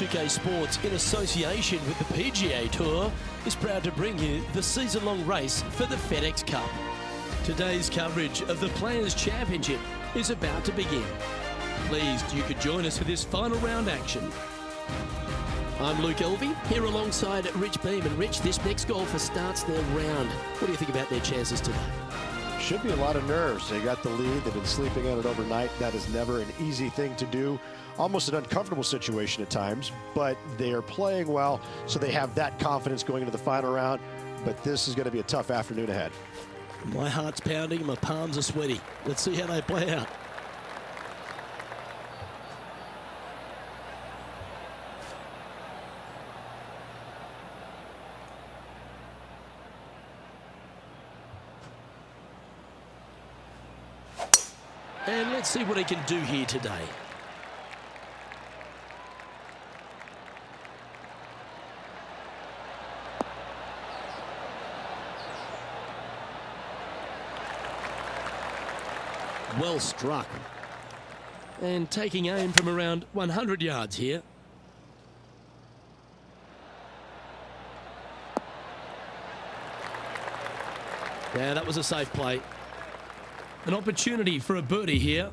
2K Sports, in association with the PGA Tour, is proud to bring you the season-long race for the FedEx Cup. Today's coverage of the Players' Championship is about to begin. Pleased you could join us for this final round action. I'm Luke Elvey, here alongside Rich Beam. And Rich, this next golfer starts their round. What do you think about their chances today? Should be a lot of nerves. They got the lead. They've been sleeping on it overnight. That is never an easy thing to do. Almost an uncomfortable situation at times, but they are playing well, so they have that confidence going into the final round. But this is going to be a tough afternoon ahead. My heart's pounding, my palms are sweaty. Let's see how they play out. And let's see what he can do here today. Well struck. And taking aim from around 100 yards here. Yeah, that was a safe play. An opportunity for a birdie here.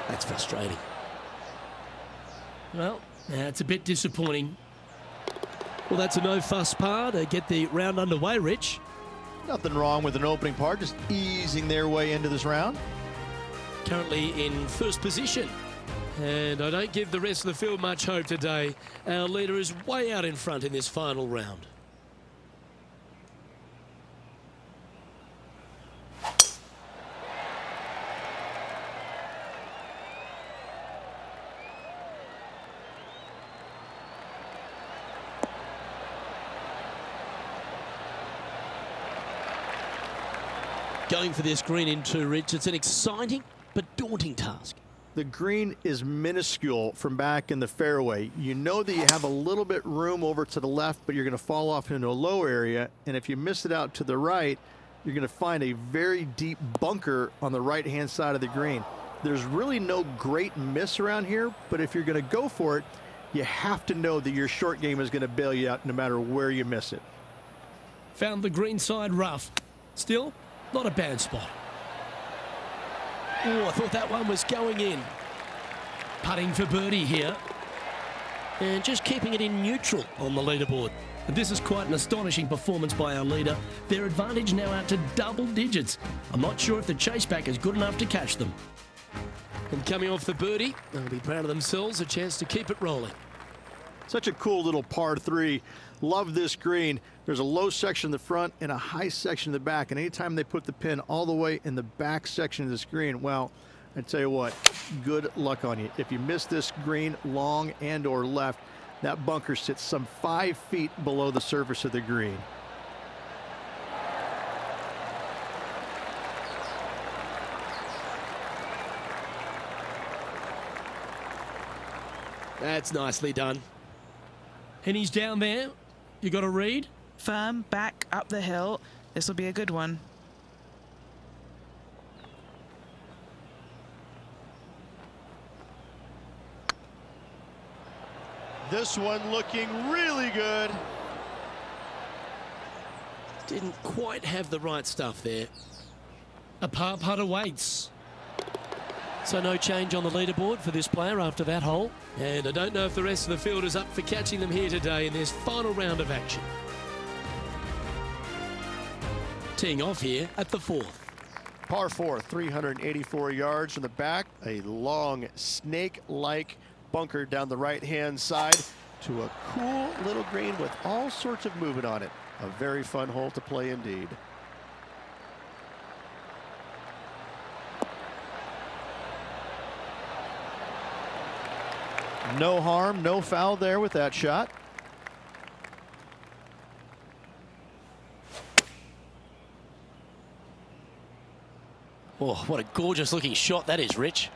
That's frustrating. Well, that's a bit disappointing. Well, that's a no-fuss par to get the round underway, Rich. Nothing wrong with an opening par, just easing their way into this round. Currently in first position. And I don't give the rest of the field much hope today. Our leader is way out in front in this final round. Going for this green in two, Rich. It's an exciting but daunting task. The green is minuscule from back in the fairway. You know that you have a little bit room over to the left, but you're going to fall off into a low area. And if you miss it out to the right, you're going to find a very deep bunker on the right-hand side of the green. There's really no great miss around here, but if you're going to go for it, you have to know that your short game is going to bail you out no matter where you miss it. Found the green side rough. Still, not a bad spot. Oh, I thought that one was going in. Putting for birdie here. And just keeping it in neutral on the leaderboard. And this is quite an astonishing performance by our leader. Their advantage now out to double digits. I'm not sure if the chase back is good enough to catch them. And coming off the birdie, they'll be proud of themselves, a chance to keep it rolling. Such a cool little par three. Love this green. There's a low section in the front and a high section in the back. And anytime they put the pin all the way in the back section of this green, well, I tell you what, good luck on you. If you miss this green long and or left, that bunker sits some 5 feet below the surface of the green. That's nicely done. And he's down there. You got a read? Firm, back, up the hill. This will be a good one. This one looking really good. Didn't quite have the right stuff there. A par putt awaits. So no change on the leaderboard for this player after that hole. And I don't know if the rest of the field is up for catching them here today in this final round of action. Teeing off here at the fourth. Par 4, 384 yards from the back. A long snake-like bunker down the right-hand side. to a cool little green with all sorts of movement on it. A very fun hole to play indeed. No harm, no foul there with that shot. Oh, what a gorgeous looking shot that is, Rich.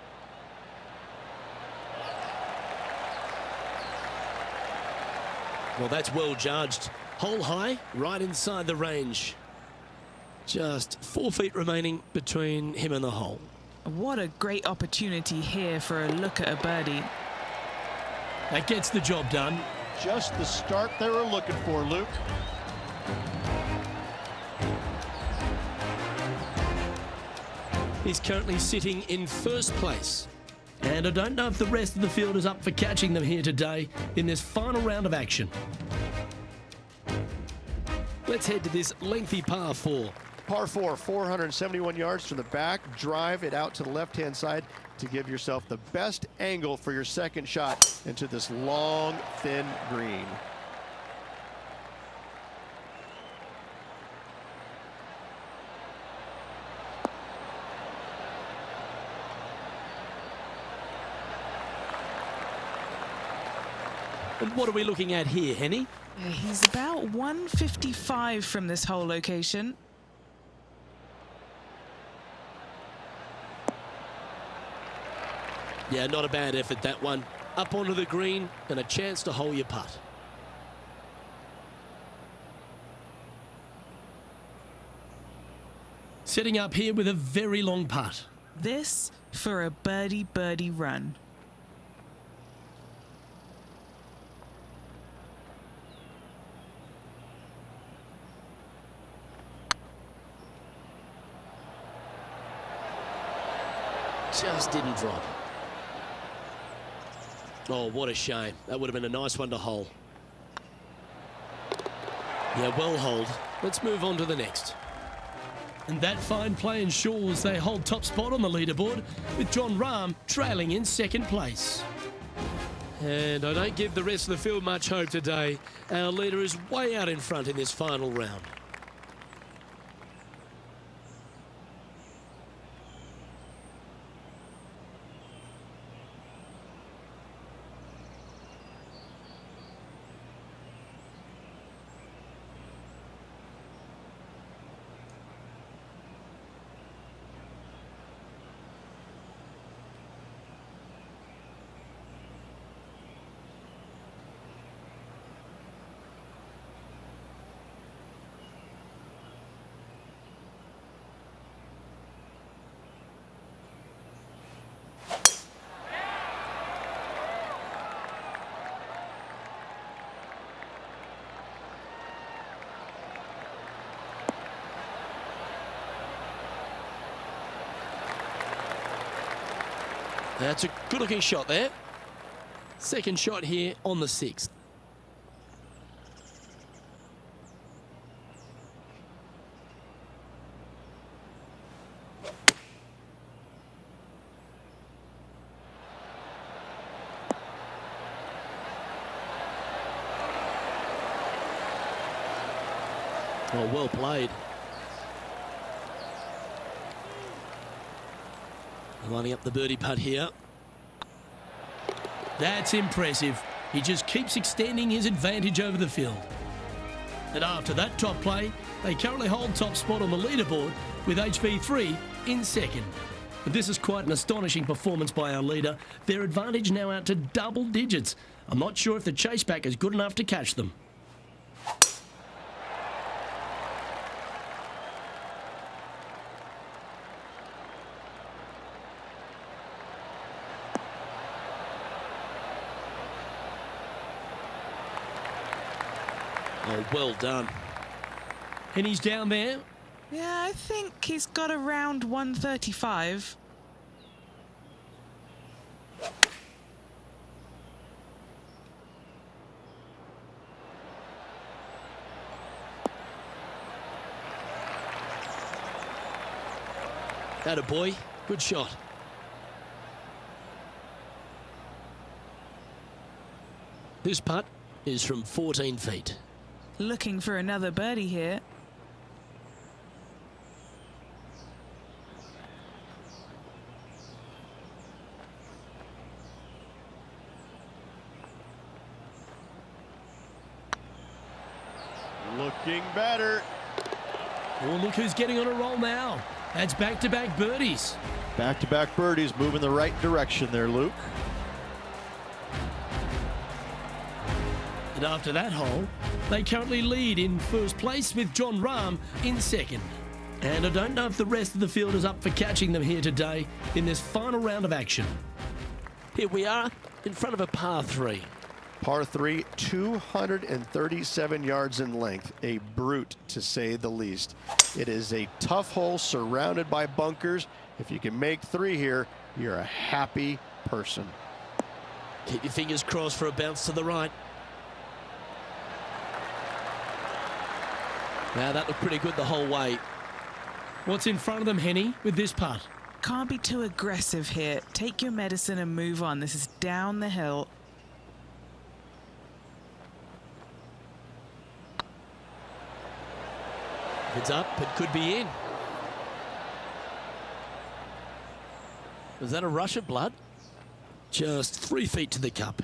Well, that's well judged. Hole high, right inside the range. Just 4 feet remaining between him and the hole. What a great opportunity here for a look at a birdie. That gets the job done. Just the start they were looking for, Luke. He's currently sitting in first place. And I don't know if the rest of the field is up for catching them here today in this final round of action. Let's head to this lengthy par 4. Par 4, 471 yards from the back. Drive it out to the left-hand side to give yourself the best angle for your second shot into this long, thin green. And what are we looking at here, Henny? Yeah, he's about 155 from this hole location. Yeah, not a bad effort, that one. Up onto the green and a chance to hole your putt. Setting up here with a very long putt. This for a birdie run. Just didn't drop. Oh, what a shame. That would have been a nice one to hole. Yeah, well holed. Let's move on to the next. And that fine play ensures they hold top spot on the leaderboard, with Jon Rahm trailing in second place. And I don't give the rest of the field much hope today. Our leader is way out in front in this final round. That's a good-looking shot there. Second shot here on the 6th. Oh, well played. Lining up the birdie putt here. That's impressive. He just keeps extending his advantage over the field. And after that top play, they currently hold top spot on the leaderboard with HV3 in second. But this is quite an astonishing performance by our leader. Their advantage now out to double digits. I'm not sure if the chase back is good enough to catch them. Oh, well done. And he's down there. Yeah, I think he's got around 135. Atta boy, good shot. This putt is from 14 feet. Looking for another birdie here. Looking better. Oh, look who's getting on a roll now. That's back-to-back birdies. Back-to-back birdies, moving the right direction there, Luke. And after that hole, they currently lead in first place with John Rahm in second. And I don't know if the rest of the field is up for catching them here today in this final round of action. Here we are in front of a par 3. Par 3, 237 yards in length, a brute to say the least. It is a tough hole surrounded by bunkers. If you can make 3 here, you're a happy person. Keep your fingers crossed for a bounce to the right. Now that looked pretty good the whole way. What's in front of them, Henny, with this putt? Can't be too aggressive here. Take your medicine and move on. This is down the hill. If it's up, it could be in. Was that a rush of blood? Just 3 feet to the cup.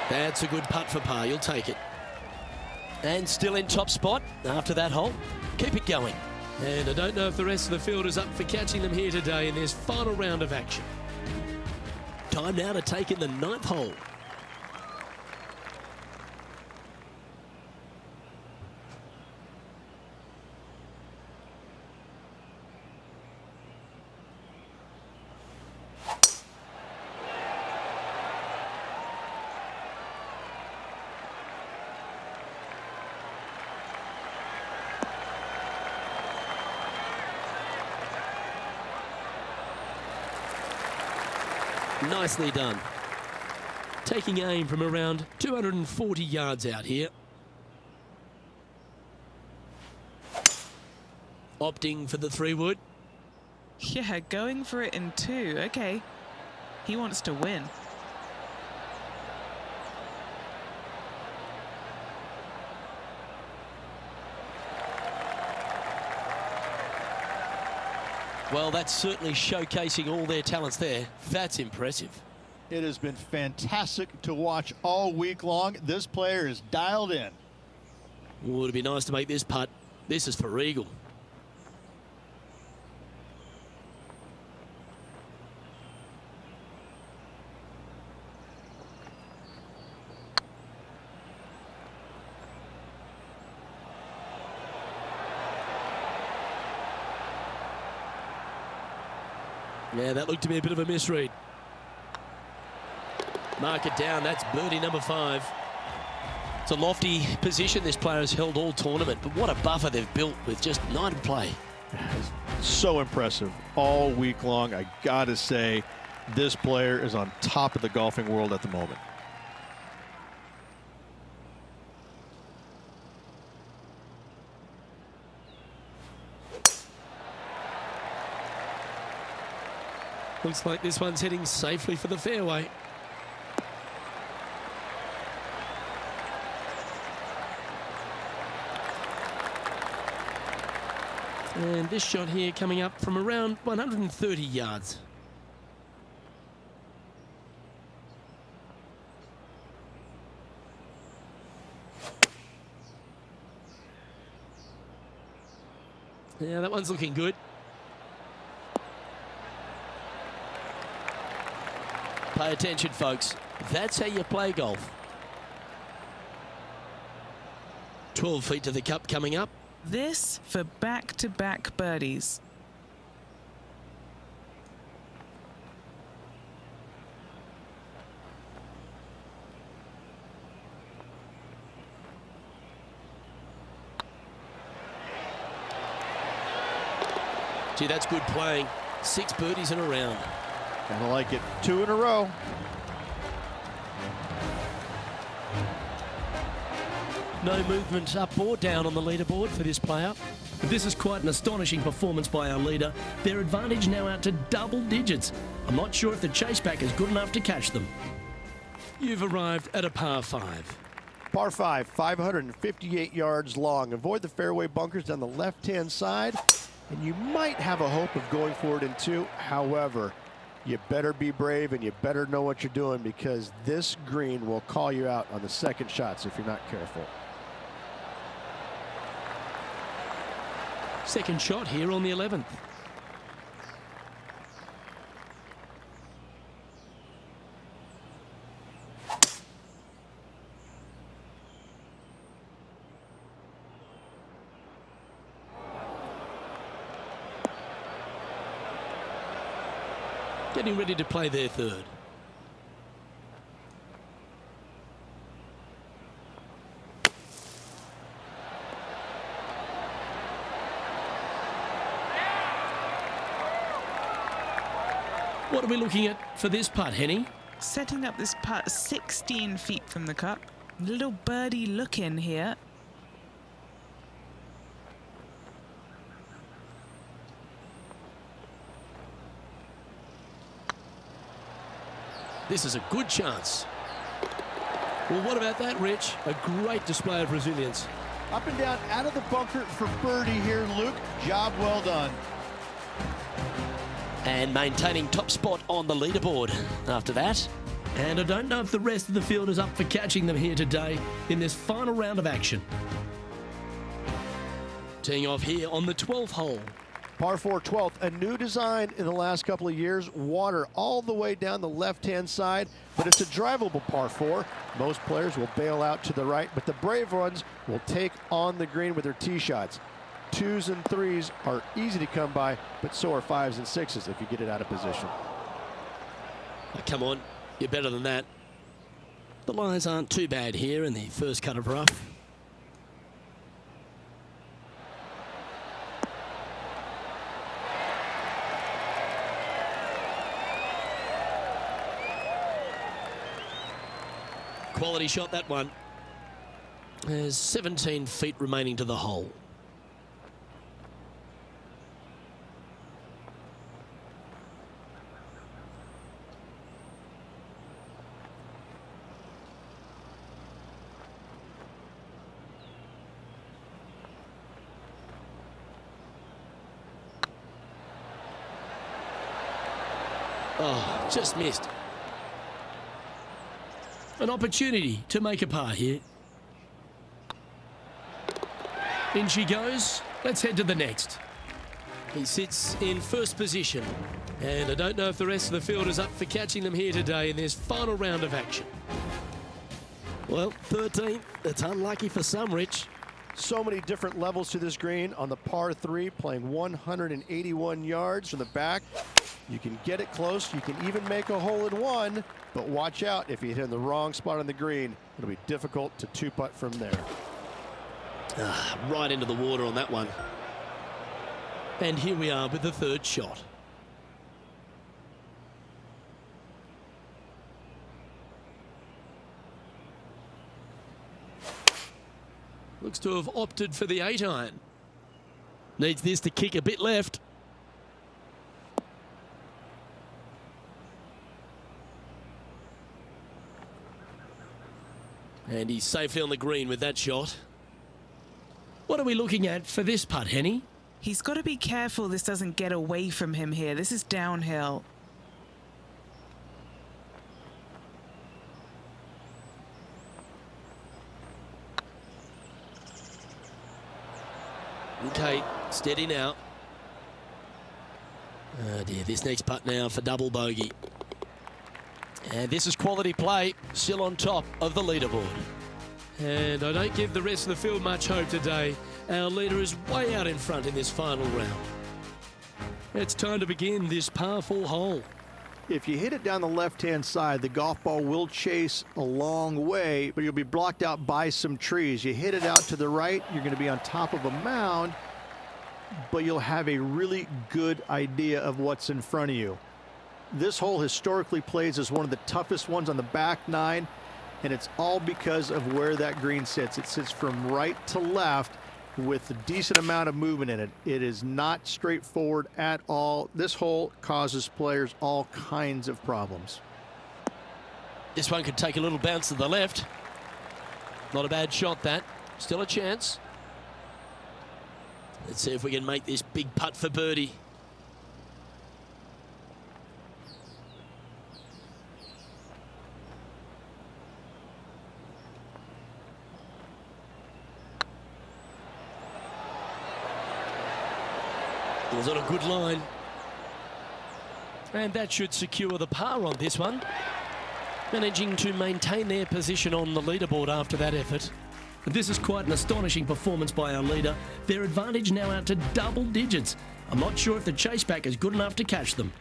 That's a good putt for par. You'll take it. And still in top spot after that hole. Keep it going. And I don't know if the rest of the field is up for catching them here today in this final round of action. Time now to take in the 9th hole. Nicely done. Taking aim from around 240 yards out here. Opting for the 3-wood. Yeah, going for it in 2. Okay. He wants to win. Well, that's certainly showcasing all their talents there. That's impressive. It has been fantastic to watch all week long. This player is dialed in. Oh, it'd be nice to make this putt. This is for eagle. Yeah, that looked to be a bit of a misread. Mark it down. That's birdie number 5. It's a lofty position this player has held all tournament, but what a buffer they've built with just 9 to play. So impressive all week long. I gotta say, this player is on top of the golfing world at the moment. Looks like this one's heading safely for the fairway. And this shot here coming up from around 130 yards. Yeah, that one's looking good. Pay attention, folks. That's how you play golf. 12 feet to the cup coming up. This for back-to-back birdies. Gee, that's good playing. 6 birdies in a round. Kinda like it. 2 in a row. No movement up or down on the leaderboard for this player. But this is quite an astonishing performance by our leader. Their advantage now out to double digits. I'm not sure if the chase back is good enough to catch them. you've arrived at a par 5. Par 5, 558 yards long. Avoid the fairway bunkers down the left-hand side, and you might have a hope of going for it in 2. However, you better be brave and you better know what you're doing, because this green will call you out on the second shots if you're not careful. Second shot here on the 11th. Getting ready to play their third. What are we looking at for this putt, Henny? Setting up this putt 16 feet from the cup. Little birdie look in here. This is a good chance. Well, what about that, Rich? A great display of resilience. Up and down out of the bunker for birdie here, Luke. Job well done. And maintaining top spot on the leaderboard after that. And I don't know if the rest of the field is up for catching them here today in this final round of action. Teeing off here on the 12th hole. Par 4, 12th, a new design in the last couple of years. Water all the way down the left-hand side, but it's a drivable par 4. Most players will bail out to the right, but the brave ones will take on the green with their tee shots. 2s and 3s are easy to come by, but so are 5s and 6s if you get it out of position. Oh, come on, you're better than that. The lies aren't too bad here in the first cut of rough. Quality shot, that one. There's 17 feet remaining to the hole. Oh, just missed. An opportunity to make a par here. In she goes. Let's head to the next. He sits in first position, and I don't know if the rest of the field is up for catching them here today in this final round of action. Well, 13th. It's unlucky for some, Rich. So many different levels to this green on the par 3, playing 181 yards from the back. You can get it close. You can even make a hole in 1, but watch out if you hit in the wrong spot on the green. It'll be difficult to 2-putt from there. Right into the water on that one. And here we are with the third shot. Looks to have opted for the 8-iron. Needs this to kick a bit left. And he's safely on the green with that shot. What are we looking at for this putt, Henny? He's got to be careful this doesn't get away from him here. This is downhill. Okay, steady now. Oh dear, this next putt now for double bogey. And this is quality play, still on top of the leaderboard. And I don't give the rest of the field much hope today. Our leader is way out in front in this final round. It's time to begin this par 4 hole. If you hit it down the left-hand side, the golf ball will chase a long way, but you'll be blocked out by some trees. You hit it out to the right, you're going to be on top of a mound, but you'll have a really good idea of what's in front of you. This hole historically plays as one of the toughest ones on the back 9, and it's all because of where that green sits. It sits from right to left with a decent amount of movement in it. It is not straightforward at all. This hole causes players all kinds of problems. This one could take a little bounce to the left. Not a bad shot, that. Still a chance. Let's see if we can make this big putt for birdie. It was on a good line. And that should secure the par on this one. Managing to maintain their position on the leaderboard after that effort. This is quite an astonishing performance by our leader. Their advantage now out to double digits. I'm not sure if the chase back is good enough to catch them.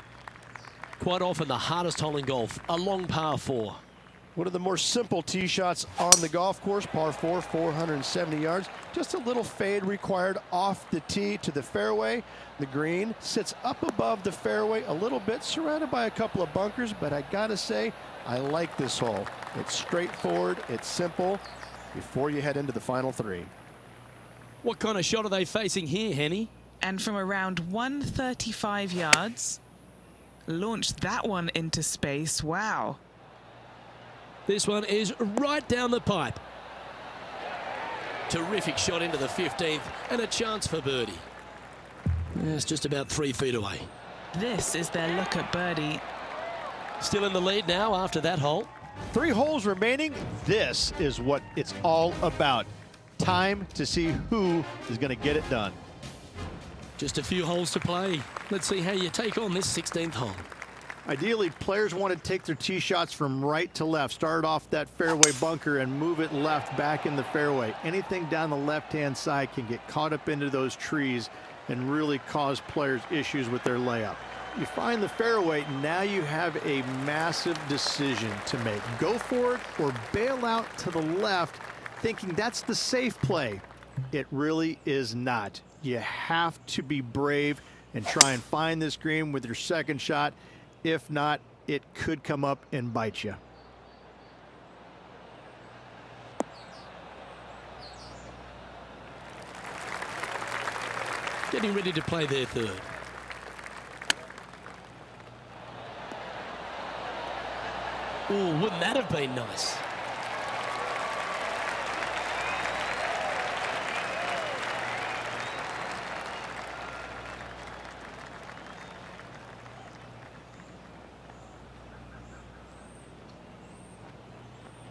Quite often the hardest hole in golf, a long par 4. One of the more simple tee shots on the golf course, par 4, 470 yards. Just a little fade required off the tee to the fairway. The green sits up above the fairway a little bit, surrounded by a couple of bunkers, but I gotta say, I like this hole. It's straightforward, it's simple, before you head into the final 3. What kind of shot are they facing here, Henny? And from around 135 yards, launched that one into space. Wow. This one is right down the pipe. Terrific shot into the 15th and a chance for birdie. It's just about 3 feet away. This is their look at birdie. Still in the lead now after that hole. 3 holes remaining. This is what it's all about. Time to see who is going to get it done. Just a few holes to play. Let's see how you take on this 16th hole. Ideally, players want to take their tee shots from right to left. Start off that fairway bunker and move it left back in the fairway. Anything down the left-hand side can get caught up into those trees and really cause players issues with their layup. You find the fairway, now you have a massive decision to make. Go for it or bail out to the left, thinking that's the safe play. It really is not. You have to be brave and try and find this green with your second shot. If not, it could come up and bite you. Getting ready to play their third. Oh, wouldn't that have been nice?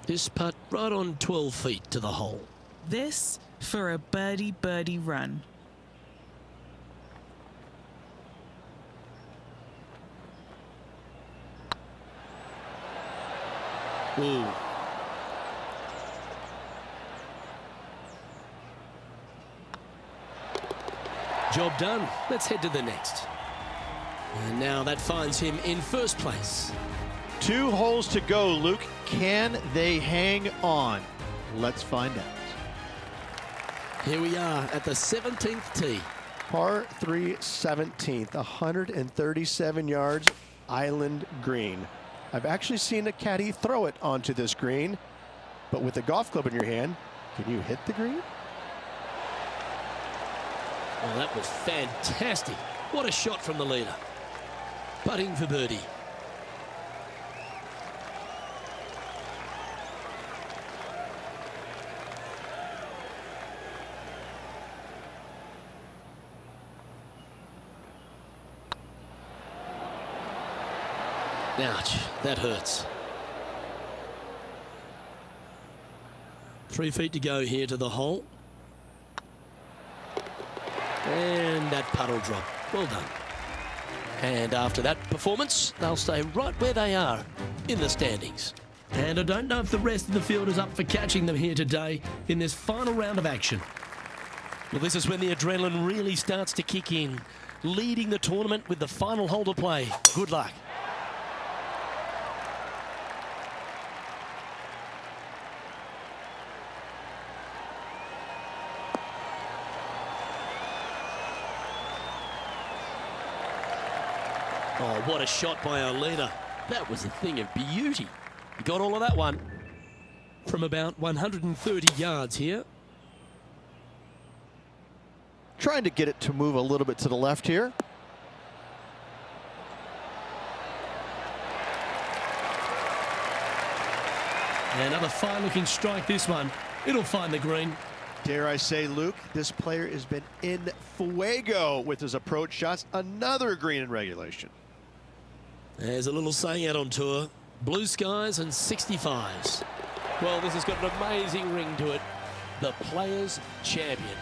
This putt right on 12 feet to the hole. This for a birdie run. Ooh. Job done. Let's head to the next. And now that finds him in first place. 2 holes to go, Luke. Can they hang on? Let's find out. Here we are at the 17th tee. Par 3, 17th, 137 yards, island green. I've actually seen a caddy throw it onto this green, but with a golf club in your hand, can you hit the green? Well, that was fantastic. What a shot from the leader. Putting for birdie. Ouch, that hurts. 3 feet to go here to the hole. And that puddle drop. Well done. And after that performance, they'll stay right where they are in the standings. And I don't know if the rest of the field is up for catching them here today in this final round of action. Well, this is when the adrenaline really starts to kick in. Leading the tournament with the final hole to play. Good luck. Oh, what a shot by our leader. That was a thing of beauty. He got all of that one. From about 130 yards here. Trying to get it to move a little bit to the left here. Another fine-looking strike, this one. It'll find the green. Dare I say, Luke, this player has been in fuego with his approach shots. Another green in regulation. There's a little saying out on tour. Blue skies and 65s. Well, this has got an amazing ring to it. The Players' Champion.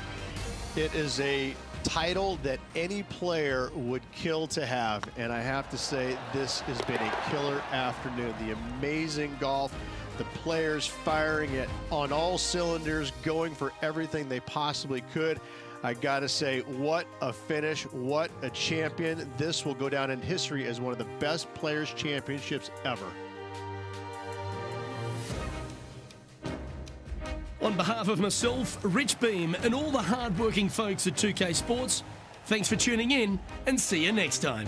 It is a title that any player would kill to have, and I have to say this has been a killer afternoon. The amazing golf, the players firing it on all cylinders, going for everything they possibly could. I gotta say, what a finish, what a champion. This will go down in history as one of the best Players' Championships ever. On behalf of myself, Rich Beam, and all the hard-working folks at 2K Sports, thanks for tuning in, and see you next time.